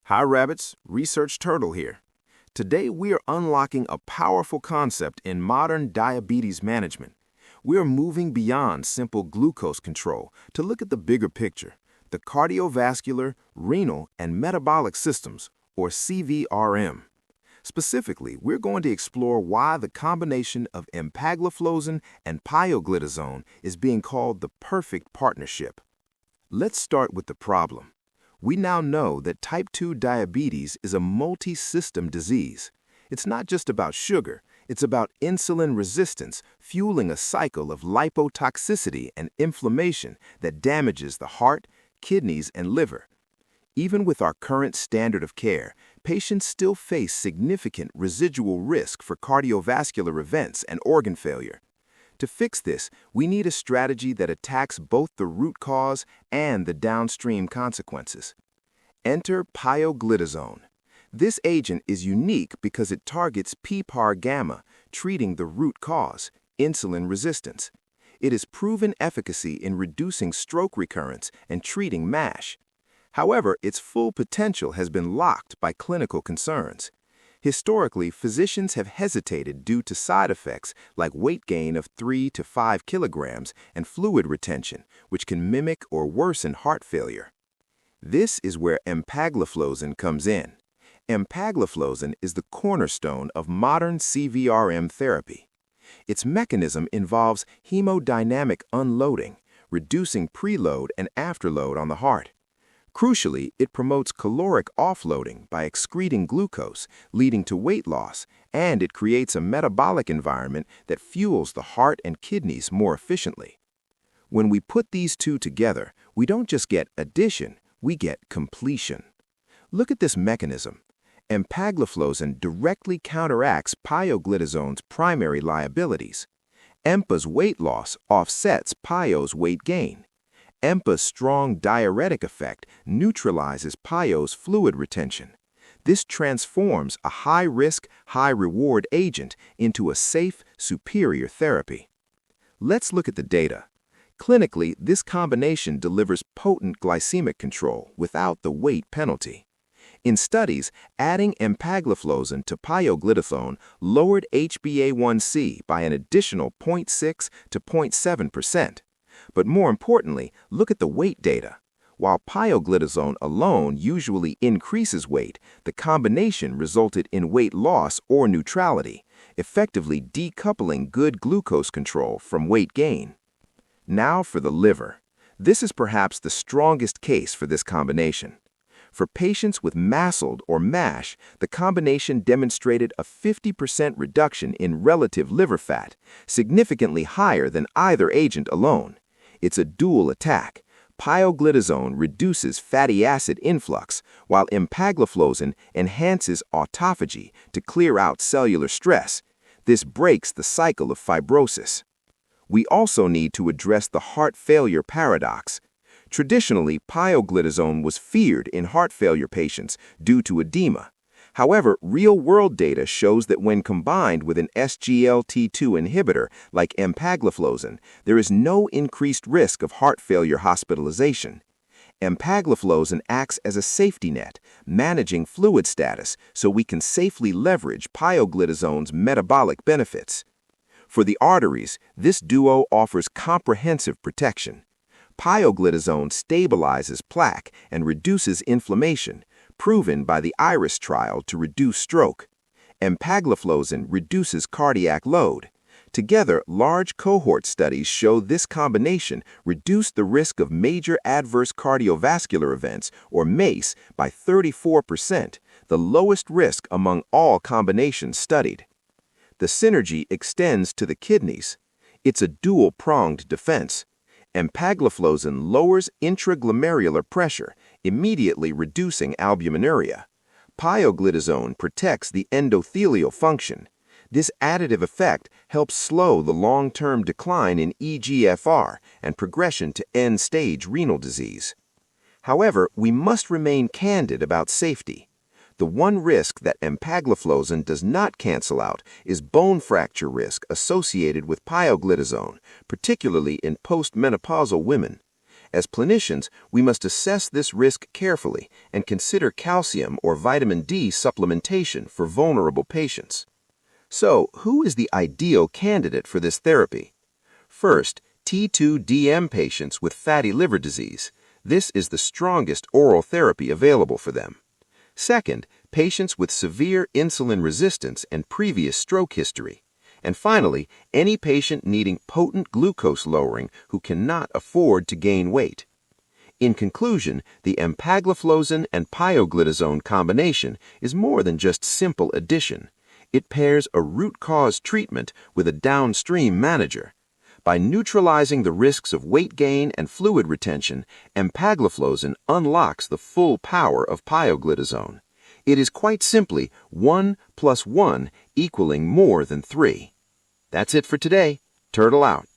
Hi Rabbits, Research Turtle here. Today we are unlocking a powerful concept in modern diabetes management. We are moving beyond simple glucose control to look at the bigger picture, the cardiovascular, renal, and metabolic systems, or CVRM. Specifically, we're going to explore why the combination of empagliflozin and pioglitazone is being called the perfect partnership. Let's start with the problem. We now know that type 2 diabetes is a multi-system disease. It's not just about sugar, it's about insulin resistance fueling a cycle of lipotoxicity and inflammation that damages the heart, kidneys, and liver. Even with our current standard of care, patients still face significant residual risk for cardiovascular events and organ failure. To fix this, we need a strategy that attacks both the root cause and the downstream consequences. Enter pioglitazone. This agent is unique because it targets PPAR-gamma, treating the root cause, insulin resistance. It has proven efficacy in reducing stroke recurrence and treating MASH. However, its full potential has been locked by clinical concerns. Historically, physicians have hesitated due to side effects like weight gain of 3 to 5 kilograms and fluid retention, which can mimic or worsen heart failure. This is where empagliflozin comes in. Empagliflozin is the cornerstone of modern CVRM therapy. Its mechanism involves hemodynamic unloading, reducing preload and afterload on the heart. Crucially, it promotes caloric offloading by excreting glucose, leading to weight loss, and it creates a metabolic environment that fuels the heart and kidneys more efficiently. When we put these two together, we don't just get addition, we get completion. Look at this mechanism. Empagliflozin directly counteracts pioglitazone's primary liabilities. EMPA's weight loss offsets pio's weight gain. EMPA's strong diuretic effect neutralizes pio's fluid retention. This transforms a high-risk, high-reward agent into a safe, superior therapy. Let's look at the data. Clinically, this combination delivers potent glycemic control without the weight penalty. In studies, adding empagliflozin to pioglitazone lowered HbA1c by an additional 0.6 to 0.7%. But more importantly, look at the weight data. While pioglitazone alone usually increases weight, the combination resulted in weight loss or neutrality, effectively decoupling good glucose control from weight gain. Now for the liver. This is perhaps the strongest case for this combination. For patients with MASLD or MASH, the combination demonstrated a 50% reduction in relative liver fat, significantly higher than either agent alone. It's a dual attack. Pioglitazone reduces fatty acid influx, while empagliflozin enhances autophagy to clear out cellular stress. This breaks the cycle of fibrosis. We also need to address the heart failure paradox. Traditionally, pioglitazone was feared in heart failure patients due to edema. However, real-world data shows that when combined with an SGLT2 inhibitor like empagliflozin, there is no increased risk of heart failure hospitalization. Empagliflozin acts as a safety net, managing fluid status so we can safely leverage pioglitazone's metabolic benefits. For the arteries, this duo offers comprehensive protection. Pioglitazone stabilizes plaque and reduces inflammation, proven by the IRIS trial to reduce stroke. Empagliflozin reduces cardiac load. Together, large cohort studies show this combination reduced the risk of major adverse cardiovascular events, or MACE, by 34%, the lowest risk among all combinations studied. The synergy extends to the kidneys. It's a dual-pronged defense. Empagliflozin lowers intraglomerular pressure, immediately reducing albuminuria. Pioglitazone protects the endothelial function. This additive effect helps slow the long-term decline in eGFR and progression to end-stage renal disease. However, we must remain candid about safety. The one risk that empagliflozin does not cancel out is bone fracture risk associated with pioglitazone, particularly in postmenopausal women. As clinicians, we must assess this risk carefully and consider calcium or vitamin D supplementation for vulnerable patients. So, who is the ideal candidate for this therapy? First, T2DM patients with fatty liver disease. This is the strongest oral therapy available for them. Second, patients with severe insulin resistance and previous stroke history. And finally, any patient needing potent glucose lowering who cannot afford to gain weight. In conclusion, the Empagliflozin and Pioglitazone combination is more than just simple addition. It pairs a root cause treatment with a downstream manager. By neutralizing the risks of weight gain and fluid retention, empagliflozin unlocks the full power of pioglitazone. It is quite simply 1 + 1 equaling more than 3. That's it for today. Turtle out.